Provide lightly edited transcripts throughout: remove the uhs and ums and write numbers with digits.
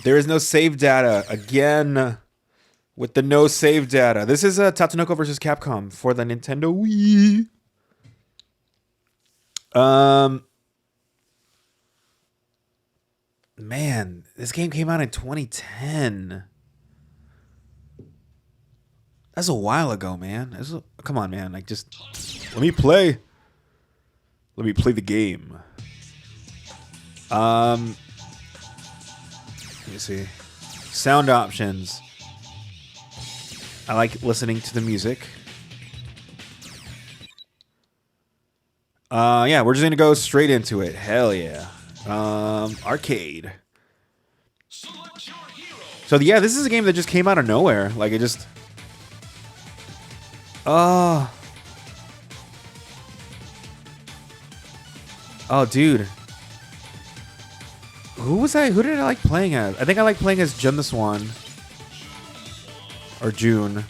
There is no save data again. With the no save data. This is Tatsunoko versus Capcom for the Nintendo Wii. Man, this game came out in 2010. That's a while ago, man. Come on, man. Like, just let me play. Let me play the game. Let me see. Sound options. I like listening to the music. Yeah, we're just gonna go straight into it. Hell yeah. Arcade. So yeah, this is a game that just came out of nowhere. Like it just. Oh, dude. Who was I? Who did I like playing as? I think I like playing as Jun the Swan. Or June.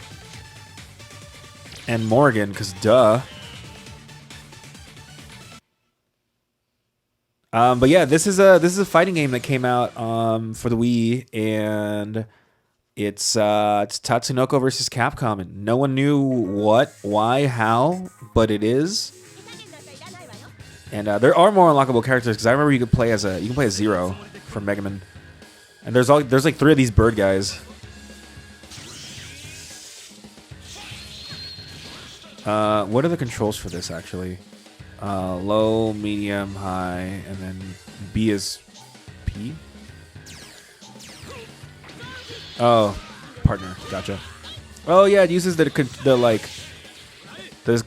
And Morgan, because duh. But yeah, this is a fighting game that came out for the Wii, and it's Tatsunoko versus Capcom, and no one knew what, why, how, but it is. And there are more unlockable characters because I remember you could play as Zero from Megaman, and there's like 3 of these bird guys. What are the controls for this actually? Low, medium, high, and then B is P. Oh, partner. Gotcha. Oh yeah, it uses the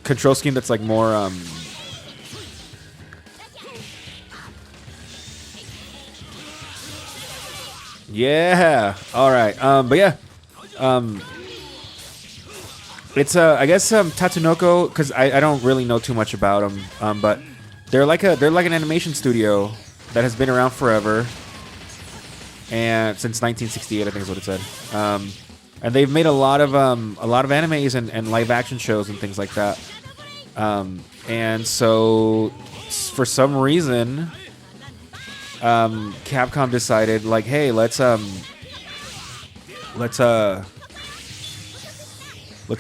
control scheme that's like more Yeah. All right. But yeah. It's I guess Tatsunoko, because I don't really know too much about them, but they're like an animation studio that has been around forever, and since 1968 I think is what it said. And they've made a lot of animes and live action shows and things like that. And so for some reason, Capcom decided like, hey, let's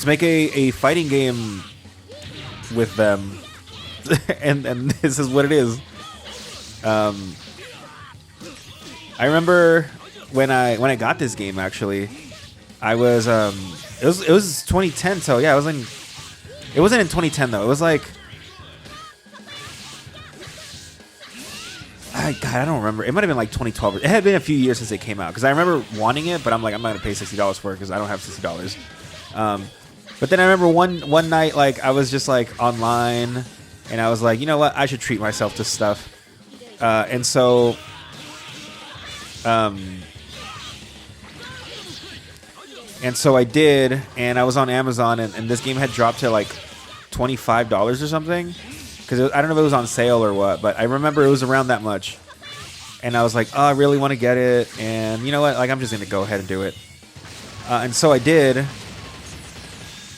make a fighting game with them, and this is what it is. I remember when I got this game. Actually, I was it was 2010. So yeah, it wasn't in 2010 though. It was like I don't remember. It might have been like 2012. It had been a few years since it came out because I remember wanting it, but I'm like, I'm not gonna pay $60 for it because I don't have $60. But then I remember one night, like I was just like online, and I was like, you know what, I should treat myself to stuff, and so, I did, and I was on Amazon, and this game had dropped to like $25 or something, because I don't know if it was on sale or what, but I remember it was around that much, and I was like, oh, I really want to get it, and you know what, like I'm just gonna go ahead and do it, and so I did.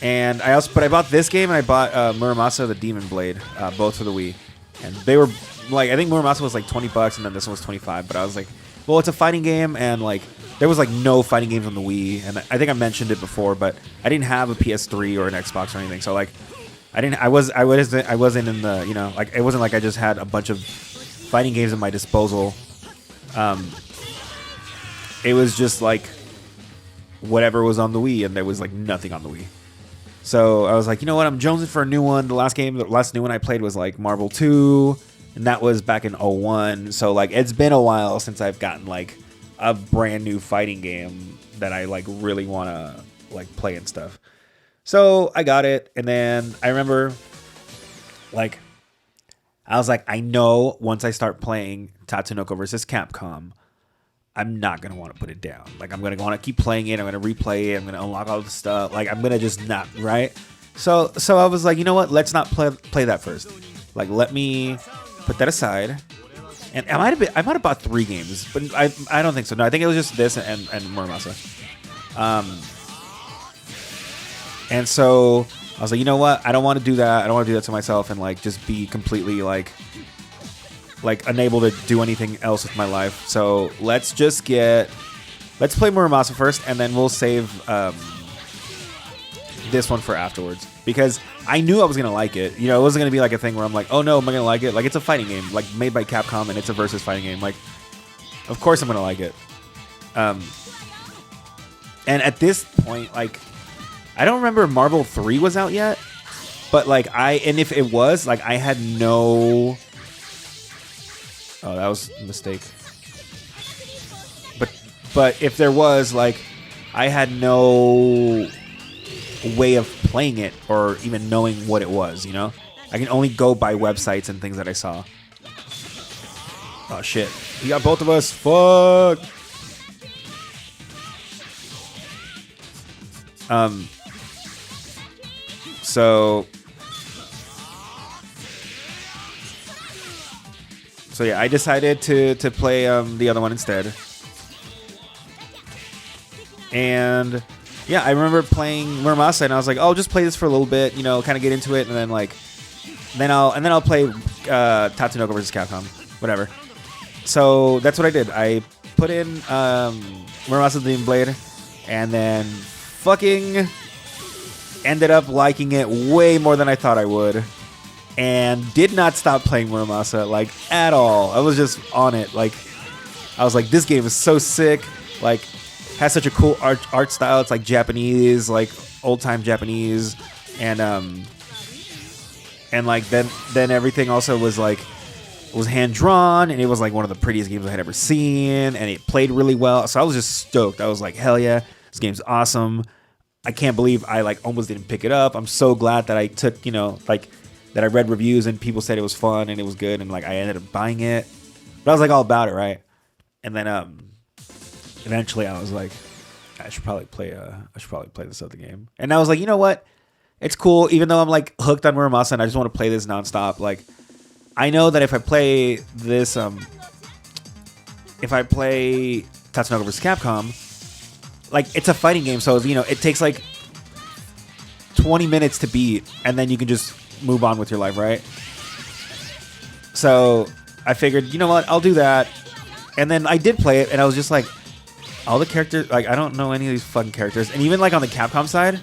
And I bought this game, and I bought Muramasa the Demon Blade, both for the Wii, and they were like, I think Muramasa was like $20, and then this one was 25. But I was like, well, it's a fighting game, and like there was like no fighting games on the Wii, and I think I mentioned it before, but I didn't have a PS3 or an Xbox or anything, so like I wasn't in the, you know, like it wasn't like I just had a bunch of fighting games at my disposal. It was just like whatever was on the Wii, and there was like nothing on the Wii. So I was like, you know what? I'm jonesing for a new one. The last new one I played was like Marvel 2, and that was back in 01. So like, it's been a while since I've gotten like a brand new fighting game that I like really want to like play and stuff. So I got it, and then I remember like I was like, I know once I start playing Tatsunoko versus Capcom, I'm not going to want to put it down. Like, I'm going to want to keep playing it. I'm going to replay it. I'm going to unlock all the stuff. Like, I'm going to just not, right? So I was like, you know what? Let's not play that first. Like, let me put that aside. And I might have bought 3 games, but I don't think so. No, I think it was just this and Muramasa. And so I was like, you know what? I don't want to do that. I don't want to do that to myself and like just be completely like unable to do anything else with my life. So let's just get let's play Muramasa first, and then we'll save this one for afterwards, because I knew I was gonna like it. You know, it wasn't gonna be like a thing where I'm like, oh no, am I gonna like it? Like, it's a fighting game, like made by Capcom, and it's a versus fighting game. Like, of course I'm gonna like it. And at this point, like, I don't remember if Marvel 3 was out yet, but like and if it was, like, I had no. Oh, that was a mistake. But if there was, like, I had no way of playing it or even knowing what it was, you know? I can only go by websites and things that I saw. Oh, shit. He got both of us. Fuck. So yeah, I decided to play the other one instead. And yeah, I remember playing Muramasa, and I was like, "Oh, just play this for a little bit, you know, kind of get into it, and then I'll play Tatsunoko versus Capcom, whatever." So that's what I did. I put in Muramasa the Demon Blade, and then fucking ended up liking it way more than I thought I would, and did not stop playing Muramasa, like, at all. I was just on it. Like, I was like, this game is so sick. Like, has such a cool art style. It's like Japanese, like old time Japanese, and like then everything also was like, was hand drawn, and it was like one of the prettiest games I had ever seen, and it played really well. So I was just stoked. I was like, hell yeah, this game's awesome. I can't believe I like almost didn't pick it up. I'm so glad that I took, you know, like, that I read reviews and people said it was fun and it was good, and like I ended up buying it. But I was like all about it, right? And then eventually I was like, I should probably play this other game. And I was like, you know what? It's cool, even though I'm like hooked on Muramasa and I just want to play this nonstop. Like, I know that if I play this, if I play Tatsunoko vs. Capcom, like, it's a fighting game, so, you know, it takes like 20 minutes to beat, and then you can just move on with your life, right? So I figured, you know what, I'll do that. And then I did play it, and I was just like, all the characters, like, I don't know any of these fucking characters. And even like on the Capcom side,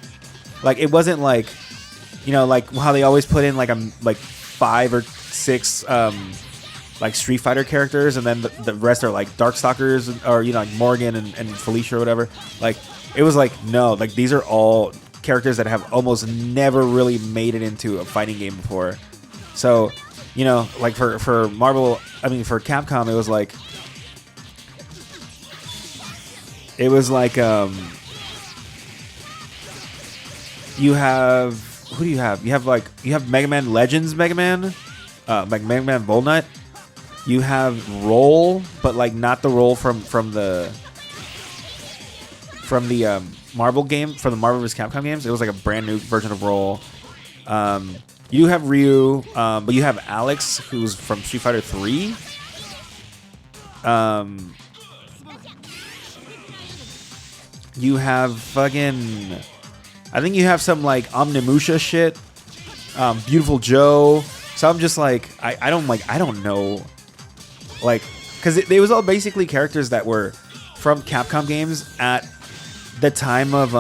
like, it wasn't like, you know, like how they always put in like 5 or 6 like Street Fighter characters, and then the rest are like Darkstalkers, or, you know, like Morgan and Felicia or whatever. Like, it was like, no, like, these are all characters that have almost never really made it into a fighting game before. So, you know, like for Capcom, it was like you have, who do you have? You have Mega Man Legends, Mega Man Volnut. You have Roll, but like not the Roll from the Marvel game, from the Marvel vs. Capcom games. It was like a brand new version of Roll. You have Ryu, but you have Alex, who's from Street Fighter 3. You have fucking, I think you have some like Omnimusha shit. Beautiful Joe. So I'm just like, I don't know, like, because it was all basically characters that were from Capcom games at the time of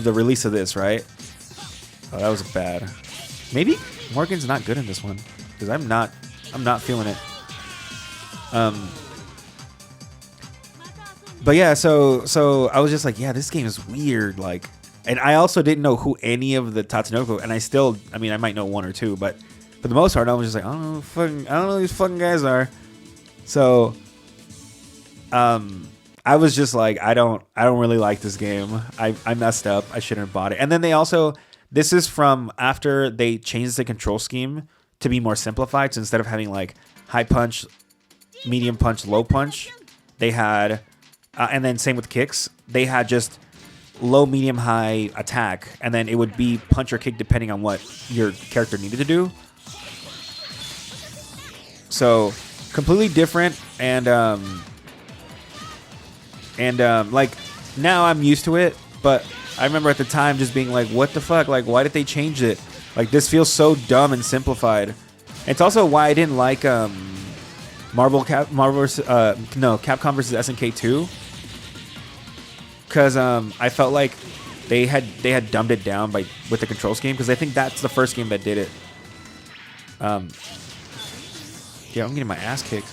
the release of this, right? Oh, that was bad. Maybe Morgan's not good in this one, because I'm not feeling it. But yeah, so I was just like, yeah, this game is weird, like, and I also didn't know who any of the Tatsunoko, and I mean, I might know one or two, but for the most part, I was just like, I don't know who these fucking guys are. So, I was just like, I don't really like this game. I messed up. I shouldn't have bought it. And then they also, this is from after they changed the control scheme to be more simplified. So instead of having like high punch, medium punch, low punch, they had, and then same with kicks, they had just low, medium, high attack, and then it would be punch or kick depending on what your character needed to do. So completely different, and like, now I'm used to it, but I remember at the time just being like, what the fuck? Like, why did they change it? Like, this feels so dumb and simplified. It's also why I didn't like Capcom vs. SNK 2. because I felt like they had dumbed it down with the control scheme, because I think that's the first game that did it. Yeah, I'm getting my ass kicked.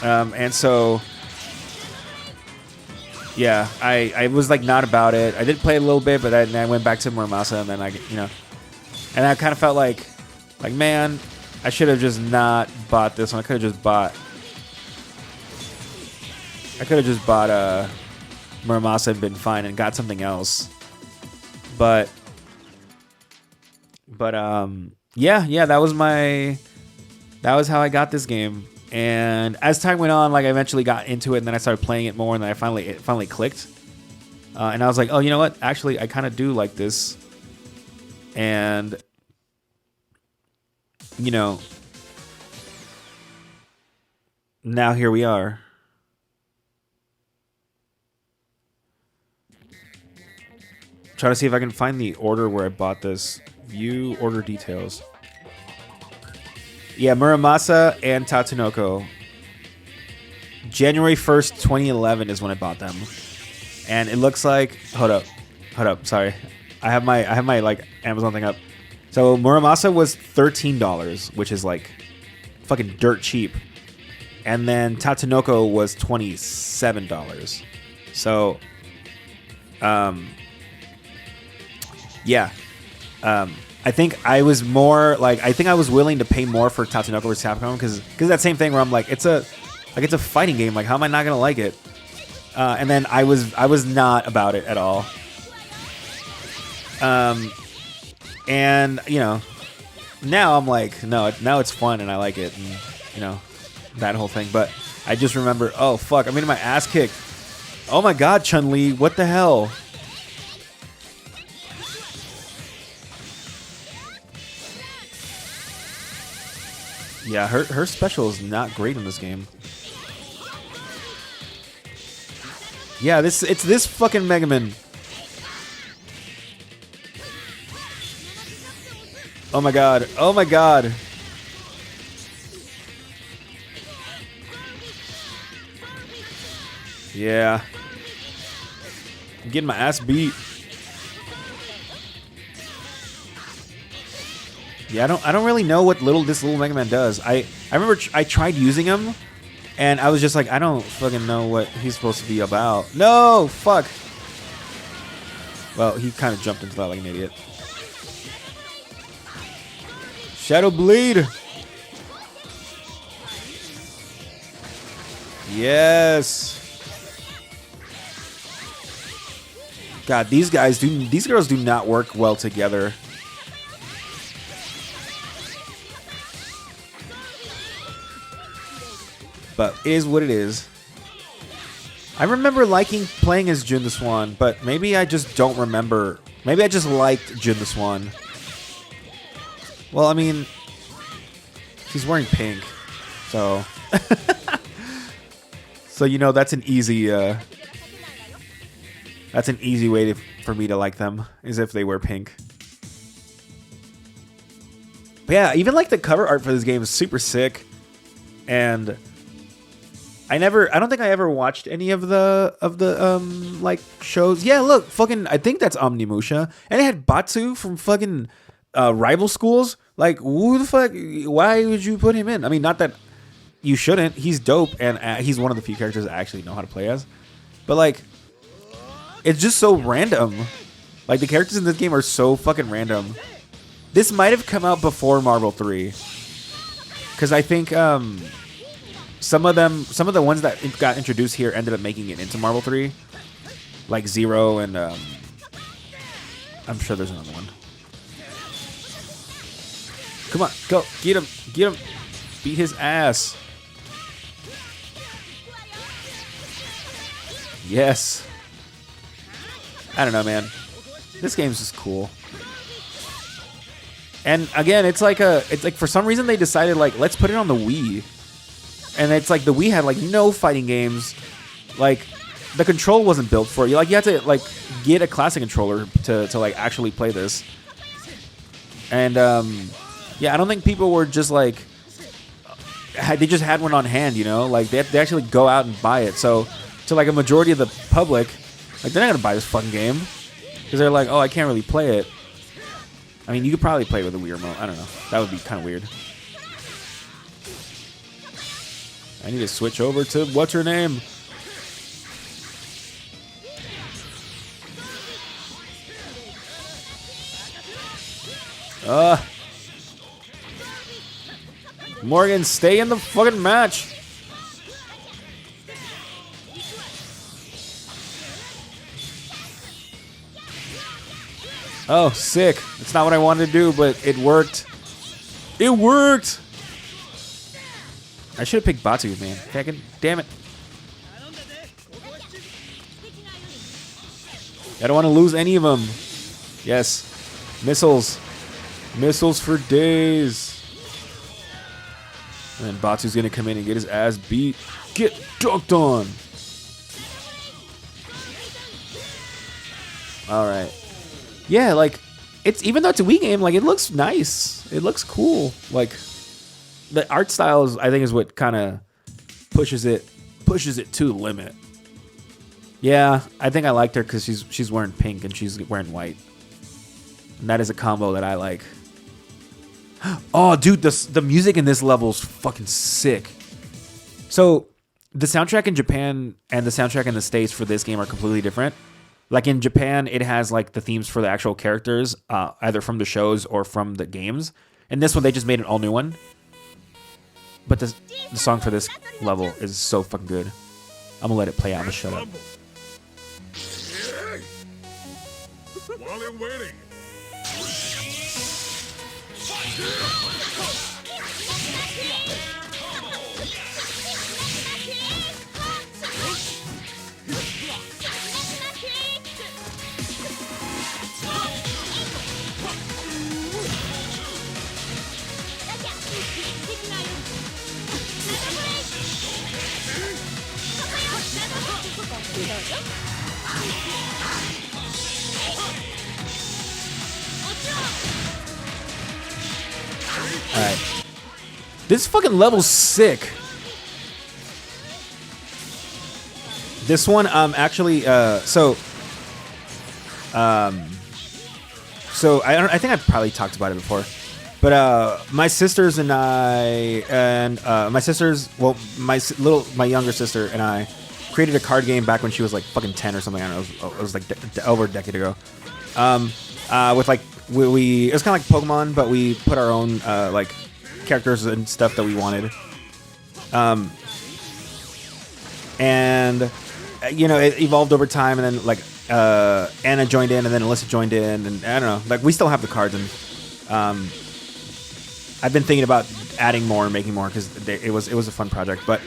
And so, yeah, I was like not about it. I did play a little bit, but then I went back to Muramasa, and then and I kind of felt like man, I should have just not bought this one. I could have just bought Muramasa and been fine and got something else. But yeah, that was how I got this game. And as time went on, like I eventually got into it, and then I started playing it more, and then it finally clicked. And I was like, oh, you know what? Actually, I kind of do like this. And now here we are. Trying to see if I can find the order where I bought this. View order details. Yeah, Muramasa and Tatsunoko. January 1st, 2011 is when I bought them. And it looks like, hold up, sorry. I have my like Amazon thing up. So Muramasa was $13, which is like fucking dirt cheap. And then Tatsunoko was $27. So yeah. I think I was willing to pay more for Tatsunoko versus Capcom because that same thing where I'm like, it's a fighting game. Like, how am I not gonna like it? And then I was not about it at all. And now I'm like, no, now it's fun and I like it, and that whole thing. But I just remember, oh fuck, I'm getting my ass kicked. Oh my god, Chun-Li, what the hell? Yeah, her special is not great in this game. Yeah, it's this fucking Megaman. Oh my god. Oh my god. Yeah. I'm getting my ass beat. Yeah, I don't really know what this little Mega Man does. I remember I tried using him, and I was just like, I don't fucking know what he's supposed to be about. No, fuck. Well, he kind of jumped into that like an idiot. Shadow Bleed. Yes. God, these girls do not work well together. But it is what it is. I remember liking playing as Jun the Swan, but maybe I just don't remember. Maybe I just liked Jun the Swan. Well, I mean, he's wearing pink, so so that's an easy way for me to like them, is if they wear pink. But yeah, even like the cover art for this game is super sick, and I don't think I ever watched any of the like shows. Yeah, look, fucking, I think that's Omnimusha, and it had Batsu from fucking rival schools. Like, who the fuck? Why would you put him in? I mean, not that you shouldn't. He's dope, and he's one of the few characters I actually know how to play as. But like, it's just so random. Like, the characters in this game are so fucking random. This might have come out before Marvel 3, because I think some of the ones that got introduced here ended up making it into Marvel 3, like Zero, and I'm sure there's another one. Come on, go, get him, beat his ass. Yes. I don't know, man. This game's just cool. And again, it's like for some reason they decided, like, let's put it on the Wii. And it's like the Wii had like no fighting games. Like, the control wasn't built for it. You had to like get a classic controller to like actually play this. And Yeah, I don't think people were just like they just had one on hand, you know, like they actually go out and buy it. So to like a majority of the public, like they're not gonna buy this fucking game because they're like, oh, I can't really play it. I mean, you could probably play with a Wii remote. I don't know. That would be kind of weird. I need to switch over to what's her name. Morgan, stay in the fucking match. Oh, sick. It's not what I wanted to do, but it worked. It worked. I should have picked Batu, man. Fucking damn it. I don't want to lose any of them. Yes. Missiles. Missiles for days. And then Batu's going to come in and get his ass beat. Get dunked on. All right. Yeah, like, it's even though it's a Wii game, like, it looks nice. It looks cool. Like, the art style is, I think, is what kind of pushes it to the limit. Yeah, I think I liked her because she's wearing pink and she's wearing white. And that is a combo that I like. Oh, dude, the music in this level is fucking sick. So, the soundtrack in Japan and the soundtrack in the States for this game are completely different. Like in Japan, it has like the themes for the actual characters, either from the shows or from the games. And this one, they just made an all new one. But the song for this level is so fucking good. I'm gonna let it play out and shut up. While I'm waiting. Alright. This fucking level's sick. This one, actually, so I think I've probably talked about it before, but my sisters and I, and my younger sister and I created a card game back when she was like fucking 10 or something. I don't know. It was like over a decade ago. With like it was kind of like Pokemon, but we put our own like characters and stuff that we wanted. And you know, it evolved over time, and then like Anna joined in, and then Alyssa joined in, and I don't know, like we still have the cards, and I've been thinking about adding more and making more because it was a fun project. But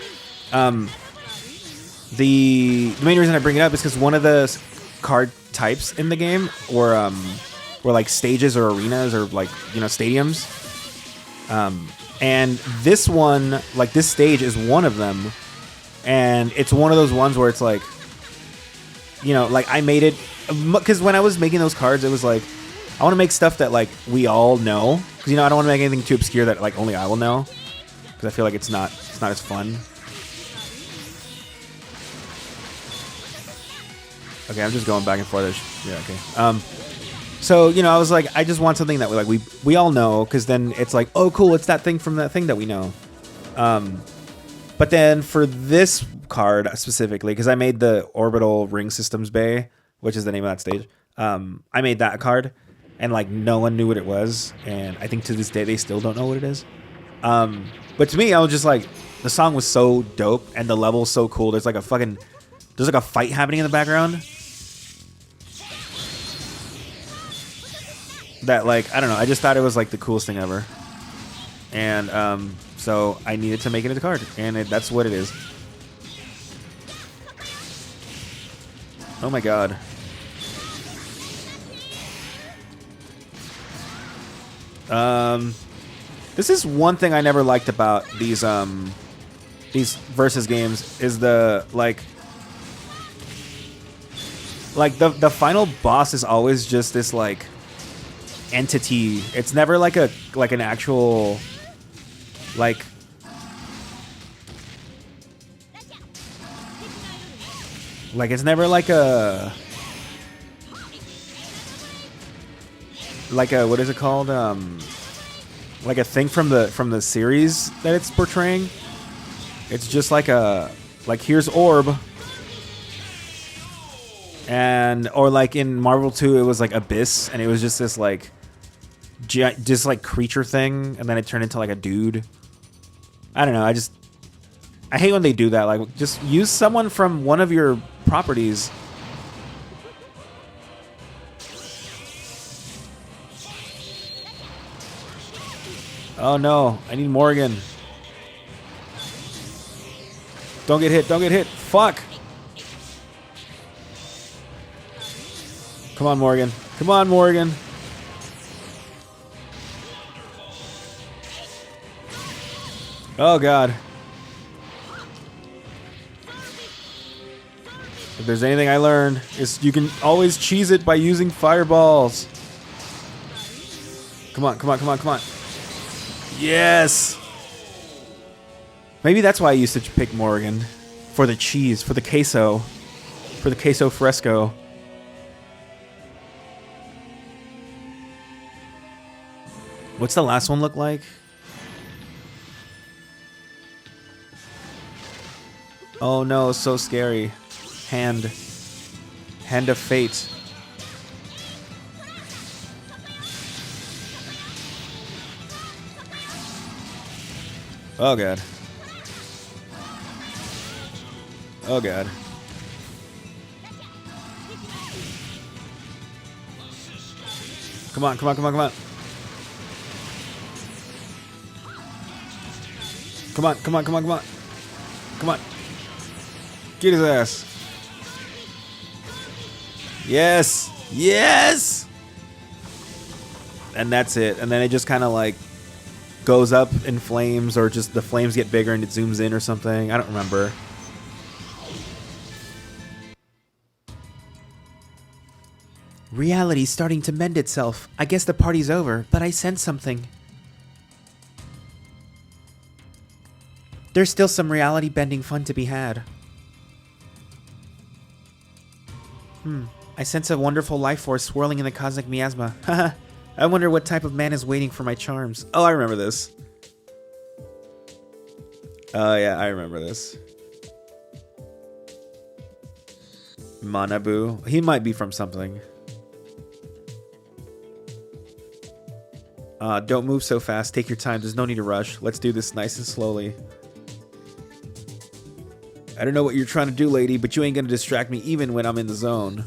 the main reason I bring it up is because one of the card types in the game were like stages or arenas or like, you know, stadiums. And this one, like this stage is one of them. And it's one of those ones where it's like, you know, like I made it because when I was making those cards, it was like, I want to make stuff that like we all know. Because, you know, I don't want to make anything too obscure that like only I will know. Because I feel like it's not as fun. Okay, I'm just going back and forth. Yeah, okay. So, you know, I was like, I just want something that we all know, because then it's like, oh, cool, it's that thing from that thing that we know. But then for this card specifically, because I made the Orbital Ring Systems Bay, which is the name of that stage, I made that card, and like no one knew what it was, and I think to this day they still don't know what it is. But to me, I was just like, the song was so dope, and the level's so cool. There's like a fight happening in the background. That like, I don't know, I just thought it was like the coolest thing ever. And so I needed to make it into a card, and that's what it is. Oh my god. This is one thing I never liked about these versus games, is the like the final boss is always just this like entity. It's never like an actual like it's never like a what is it called? Like a thing from the series that it's portraying. It's just like here's Orb. Or like in Marvel 2 it was like Abyss, and it was just this like just like creature thing, and then it turned into like a dude. I don't know, I hate when they do that. Like, just use someone from one of your properties. Oh no, I need Morgan. Don't get hit, don't get hit. Fuck. Come on, Morgan. Come on, Morgan. Oh god. If there's anything I learned, is you can always cheese it by using fireballs. Come on, come on, come on, come on. Yes! Maybe that's why I used to pick Morgan. For the cheese, for the queso. For the queso fresco. What's the last one look like? Oh no, so scary. Hand of fate. Oh god. Oh god. Come on, come on, come on, come on. Come on, come on, come on, come on. Come on. Get his ass. Yes! Yes! And that's it. And then it just kind of like goes up in flames, or just the flames get bigger and it zooms in or something. I don't remember. Reality's starting to mend itself. I guess the party's over, but I sense something. There's still some reality bending fun to be had. I sense a wonderful life force swirling in the cosmic miasma. Haha. I wonder what type of man is waiting for my charms. Oh, I remember this. Oh, yeah, I remember this. Manabu. He might be from something. Don't move so fast. Take your time. There's no need to rush. Let's do this nice and slowly. I don't know what you're trying to do, lady, but you ain't gonna distract me even when I'm in the zone.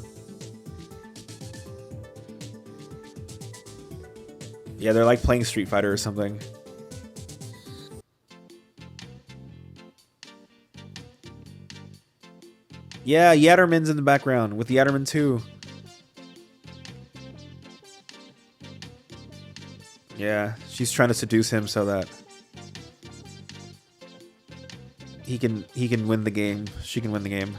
Yeah, they're like playing Street Fighter or something. Yeah, Yatterman's in the background with Yatterman 2. Yeah, she's trying to seduce him so that he can win the game. She can win the game.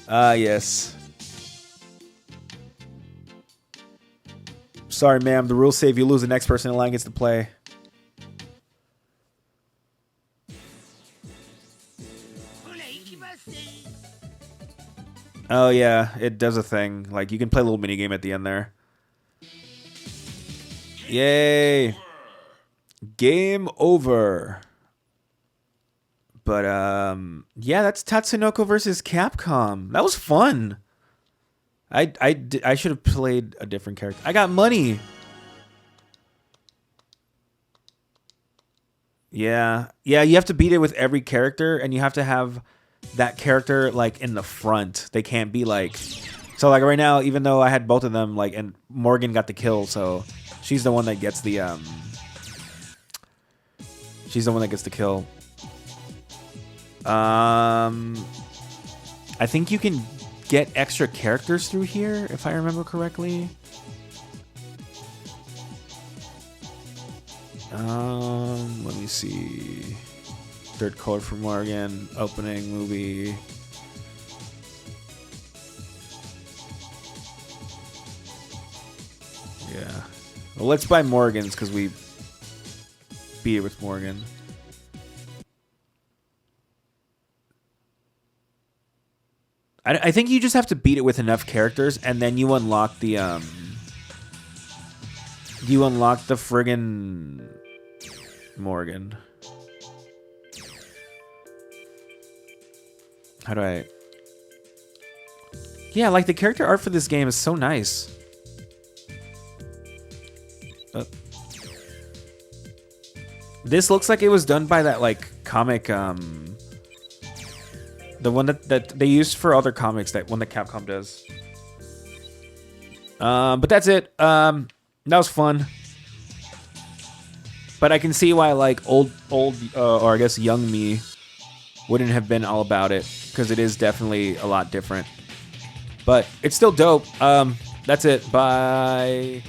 Ah, yes. Sorry, ma'am. The rules say if you lose, the next person in line gets to play. Oh, yeah. It does a thing. Like, you can play a little mini game at the end there. Yay. Game over. But, yeah, that's Tatsunoko versus Capcom. That was fun. I should have played a different character. I got money. Yeah. Yeah, you have to beat it with every character, and you have to have that character, like, in the front. They can't be, like... So, like, right now, even though I had both of them, like, and Morgan got the kill, so she's the one that gets the, She's the one that gets the kill. I think you can get extra characters through here, if I remember correctly. Let me see. Third color for Morgan. Opening movie. Yeah. Well, let's buy Morgan's because we beat it with Morgan. I think you just have to beat it with enough characters, and then you unlock the friggin' Morgan. How do I? Yeah, like the character art for this game is so nice. This looks like it was done by that like comic, the one that they used for other comics, that one that Capcom does. But that's it. That was fun. But I can see why like old, or I guess young me wouldn't have been all about it, because it is definitely a lot different. But it's still dope. That's it. Bye.